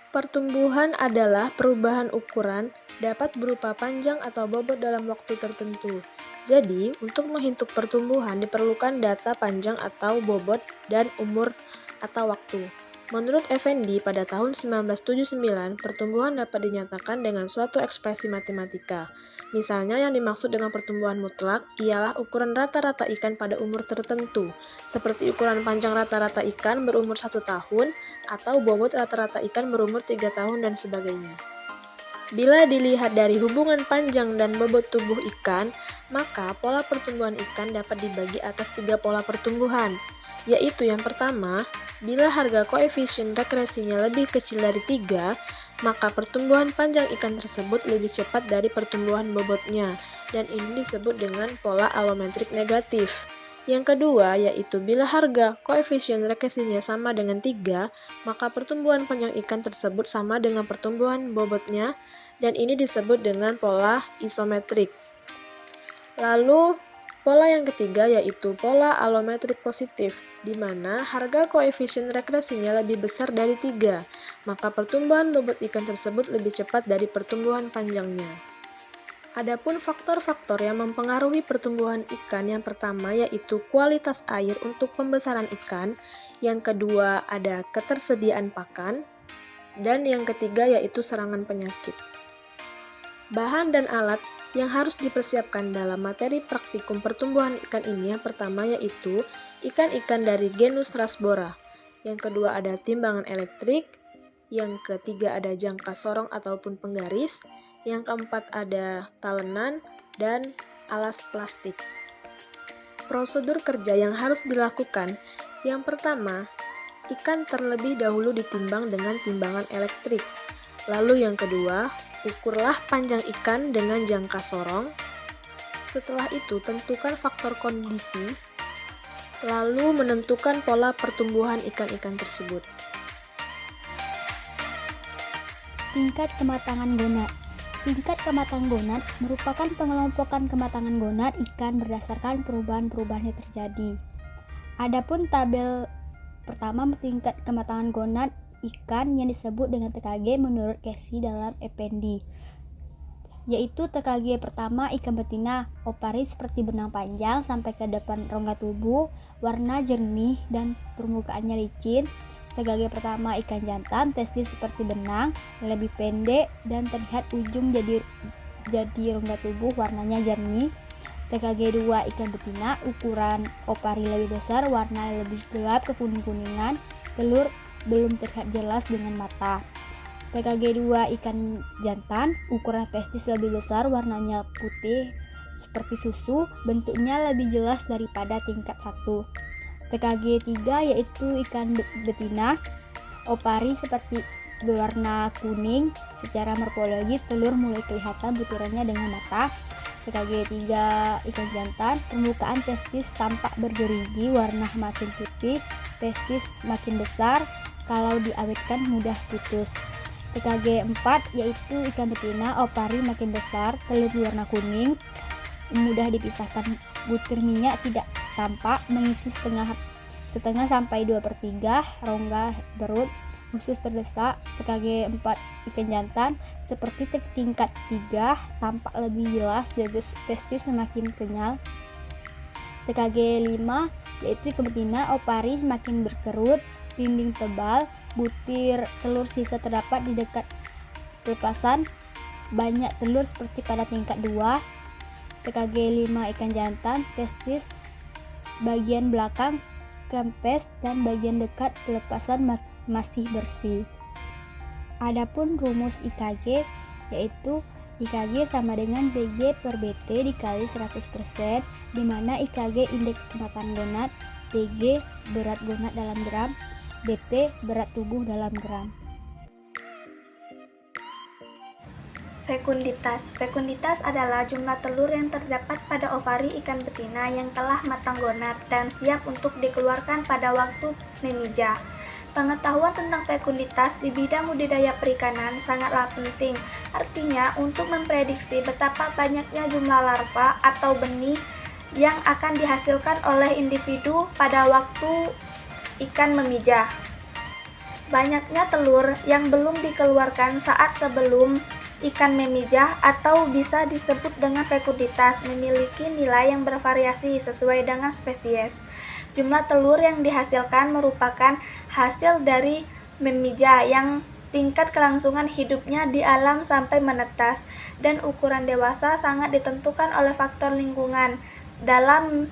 Pertumbuhan adalah perubahan ukuran, dapat berupa panjang atau bobot dalam waktu tertentu. Jadi, untuk menghitung pertumbuhan diperlukan data panjang atau bobot dan umur atau waktu. Menurut Effendi, pada tahun 1979, pertumbuhan dapat dinyatakan dengan suatu ekspresi matematika. Misalnya yang dimaksud dengan pertumbuhan mutlak ialah ukuran rata-rata ikan pada umur tertentu, seperti ukuran panjang rata-rata ikan berumur 1 tahun, atau bobot rata-rata ikan berumur 3 tahun dan sebagainya. Bila dilihat dari hubungan panjang dan bobot tubuh ikan, maka pola pertumbuhan ikan dapat dibagi atas 3 pola pertumbuhan, yaitu yang pertama, bila harga koefisien regresinya lebih kecil dari 3, maka pertumbuhan panjang ikan tersebut lebih cepat dari pertumbuhan bobotnya, dan ini disebut dengan pola alometrik negatif. Yang kedua, yaitu bila harga koefisien regresinya sama dengan 3, maka pertumbuhan panjang ikan tersebut sama dengan pertumbuhan bobotnya, dan ini disebut dengan pola isometrik. Lalu, pola yang ketiga yaitu pola alometrik positif, di mana harga koefisien regresinya lebih besar dari 3, maka pertumbuhan bobot ikan tersebut lebih cepat dari pertumbuhan panjangnya. Adapun faktor-faktor yang mempengaruhi pertumbuhan ikan, yang pertama yaitu kualitas air untuk pembesaran ikan, yang kedua ada ketersediaan pakan, dan yang ketiga yaitu serangan penyakit. Bahan dan alat yang harus dipersiapkan dalam materi praktikum pertumbuhan ikan ini yang pertama yaitu ikan-ikan dari genus Rasbora, yang kedua ada timbangan elektrik, yang ketiga ada jangka sorong ataupun penggaris, yang keempat ada talenan, dan alas plastik. Prosedur kerja yang harus dilakukan, yang pertama, ikan terlebih dahulu ditimbang dengan timbangan elektrik. Lalu yang kedua, ukurlah panjang ikan dengan jangka sorong. Setelah itu, tentukan faktor kondisi, lalu menentukan pola pertumbuhan ikan-ikan tersebut. Tingkat kematangan gonad. Tingkat kematangan gonad merupakan pengelompokan kematangan gonad ikan berdasarkan perubahan-perubahan yang terjadi. Adapun tabel pertama tingkat kematangan gonad ikan yang disebut dengan TKG menurut Casey dalam Effendi, yaitu TKG pertama ikan betina, opari seperti benang panjang sampai ke depan rongga tubuh, warna jernih dan permukaannya licin. TKG pertama ikan jantan, testis seperti benang, lebih pendek dan terlihat ujung jadi rongga tubuh, warnanya jernih. TKG 2 ikan betina, ukuran opari lebih besar, warna lebih gelap kekuning-kuningan, telur belum terlihat jelas dengan mata. TKG 2 ikan jantan, ukuran testis lebih besar, warnanya putih seperti susu, bentuknya lebih jelas daripada tingkat 1. TKG 3 yaitu ikan betina, opari seperti berwarna kuning, secara morfologi telur mulai kelihatan butirannya dengan mata. TKG 3 ikan jantan, permukaan testis tampak bergerigi, warna makin putih, testis makin besar, kalau diawetkan mudah putus. TKG 4 yaitu ikan betina, opari makin besar, telur berwarna kuning, mudah dipisahkan, butir minyak tidak tampak, mengisi setengah sampai 2/3 rongga perut, usus terdesak. TKG 4 ikan jantan seperti tingkat 3, tampak lebih jelas, testis semakin kenyal. TKG 5 yaitu ikan betina, opari semakin berkerut, dinding tebal, butir telur sisa terdapat di dekat pelepasan, banyak telur seperti pada tingkat 2. TKG 5 ikan jantan, testis bagian belakang kempes dan bagian dekat pelepasan masih bersih. Adapun rumus IKG yaitu IKG sama dengan BG per BT dikali 100%, di mana IKG indeks kematangan gonad, BG berat gonad dalam gram, BT berat tubuh dalam gram. Fekunditas. Fekunditas adalah jumlah telur yang terdapat pada ovari ikan betina yang telah matang gonad dan siap untuk dikeluarkan pada waktu memijah. Pengetahuan tentang fekunditas di bidang budidaya perikanan sangatlah penting. Artinya, untuk memprediksi betapa banyaknya jumlah larva atau benih yang akan dihasilkan oleh individu pada waktu ikan memijah. Banyaknya telur yang belum dikeluarkan saat sebelum ikan memijah atau bisa disebut dengan fekunditas memiliki nilai yang bervariasi sesuai dengan spesies. Jumlah telur yang dihasilkan merupakan hasil dari memijah yang tingkat kelangsungan hidupnya di alam sampai menetas, dan ukuran dewasa sangat ditentukan oleh faktor lingkungan. Dalam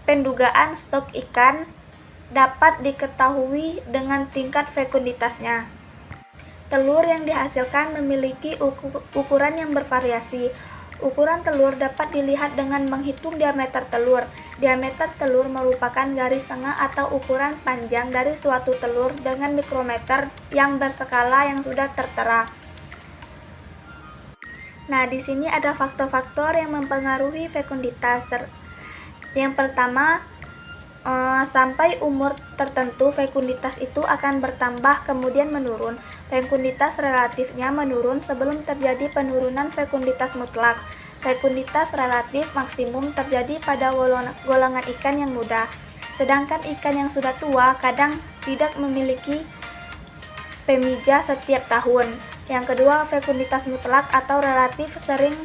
pendugaan stok ikan dapat diketahui dengan tingkat fekunditasnya. Telur yang dihasilkan memiliki ukuran yang bervariasi. Ukuran telur dapat dilihat dengan menghitung diameter telur. Diameter telur merupakan garis tengah atau ukuran panjang dari suatu telur dengan mikrometer yang berskala yang sudah tertera. Nah, di sini ada faktor-faktor yang mempengaruhi fekunditas. Yang pertama, sampai umur tertentu fekunditas itu akan bertambah kemudian menurun. Fekunditas relatifnya menurun sebelum terjadi penurunan fekunditas mutlak. Fekunditas relatif maksimum terjadi pada golongan ikan yang muda, sedangkan ikan yang sudah tua kadang tidak memiliki pemijah setiap tahun. Yang kedua, fekunditas mutlak atau relatif sering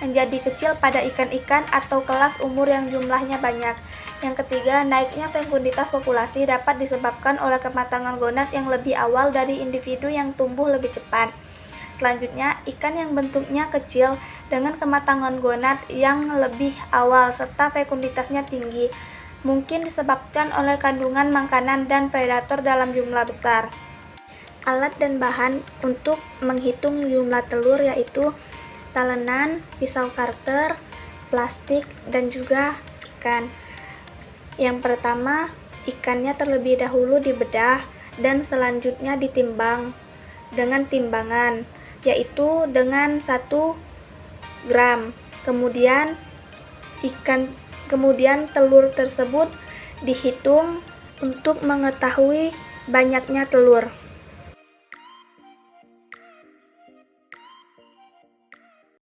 menjadi kecil pada ikan-ikan atau kelas umur yang jumlahnya banyak. Yang ketiga, naiknya fekunditas populasi dapat disebabkan oleh kematangan gonad yang lebih awal dari individu yang tumbuh lebih cepat. Selanjutnya, ikan yang bentuknya kecil dengan kematangan gonad yang lebih awal serta fekunditasnya tinggi mungkin disebabkan oleh kandungan makanan dan predator dalam jumlah besar. Alat dan bahan untuk menghitung jumlah telur yaitu talenan, pisau karter, plastik, dan juga ikan. Yang pertama, ikannya terlebih dahulu dibedah dan selanjutnya ditimbang dengan timbangan, yaitu dengan 1 gram. Kemudian telur tersebut dihitung untuk mengetahui banyaknya telur.